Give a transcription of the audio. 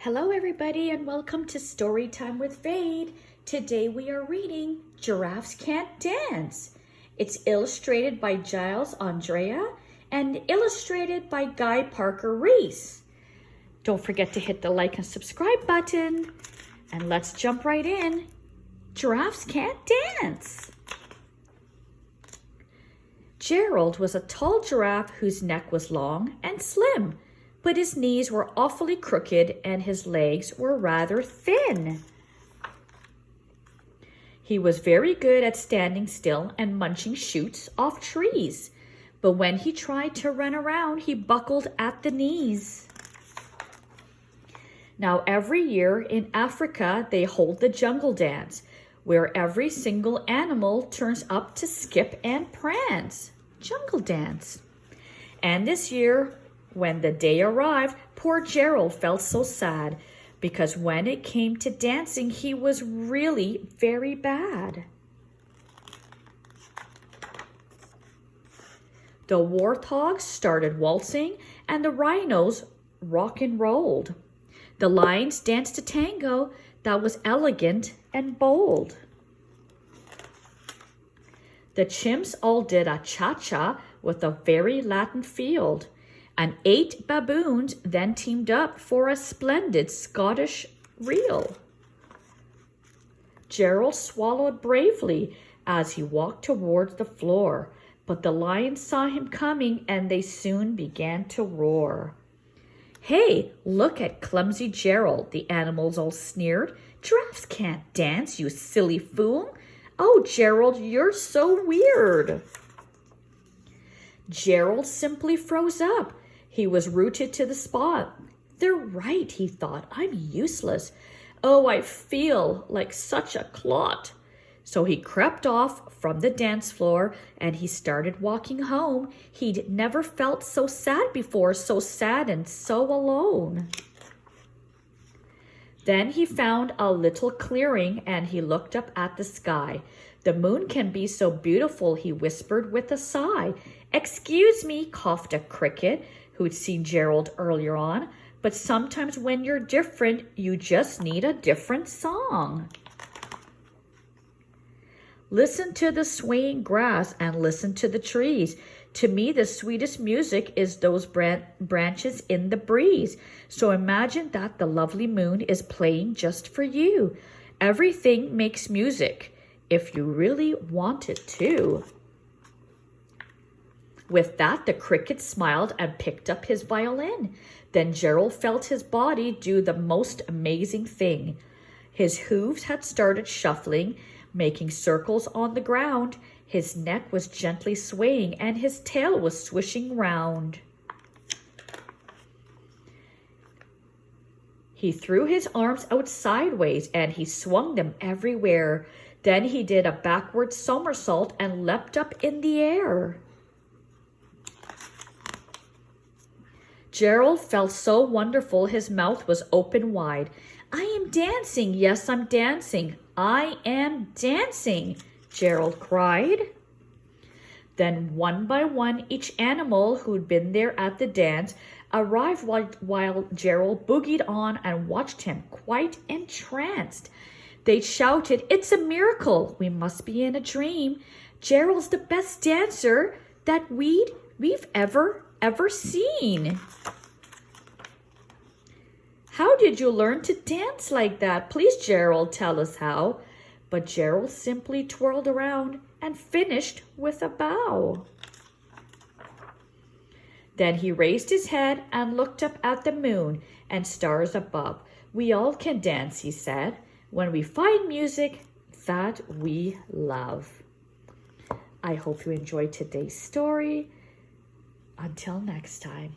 Hello everybody and welcome to Storytime with Vade. Today we are reading Giraffes Can't Dance. It's illustrated by Giles, Andreae and illustrated by Guy Parker Reese. Don't forget to hit the like and subscribe button and let's jump right in. Giraffes Can't Dance. Gerald was a tall giraffe whose neck was long and slim, but his knees were awfully crooked and his legs were rather thin. He was very good at standing still and munching shoots off trees, but when he tried to run around, he buckled at the knees. Now, every year in Africa, they hold the jungle dance, where every single animal turns up to skip and prance. Jungle dance. And this year, when the day arrived, poor Gerald felt so sad because when it came to dancing, he was really very bad. The warthogs started waltzing and the rhinos rock and rolled. The lions danced a tango that was elegant and bold. The chimps all did a cha-cha with a very Latin field. And 8 baboons then teamed up for a splendid Scottish reel. Gerald swallowed bravely as he walked towards the floor, but the lions saw him coming and they soon began to roar. "Hey, look at clumsy Gerald," the animals all sneered. "Giraffes can't dance, you silly fool. Oh, Gerald, you're so weird." Gerald simply froze up. He was rooted to the spot. "They're right," he thought. "I'm useless. Oh, I feel like such a clot." So he crept off from the dance floor and he started walking home. He'd never felt so sad before, so sad and so alone. Then he found a little clearing and he looked up at the sky. "The moon can be so beautiful," he whispered with a sigh. "Excuse me," coughed a cricket who'd seen Gerald earlier on, "but sometimes when you're different, you just need a different song." Listen to the swaying grass and listen to the trees. To me, the sweetest music is those branches in the breeze. So imagine that the lovely moon is playing just for you. Everything makes music if you really want it to. With that, the cricket smiled and picked up his violin. Then Gerald felt his body do the most amazing thing. His hooves had started shuffling, making circles on the ground. His neck was gently swaying and his tail was swishing round. He threw his arms out sideways and he swung them everywhere. Then he did a backward somersault and leapt up in the air. Gerald felt so wonderful, his mouth was open wide. "I am dancing, yes, I'm dancing. I am dancing," Gerald cried. Then one by one, each animal who'd been there at the dance arrived while Gerald boogied on and watched him quite entranced. They shouted, "It's a miracle. We must be in a dream. Gerald's the best dancer that we've ever seen." "How did you learn to dance like that? Please, Gerald, tell us how." But Gerald simply twirled around and finished with a bow. Then he raised his head and looked up at the moon and stars above. "We all can dance," he said, "when we find music that we love." I hope you enjoyed today's story. Until next time.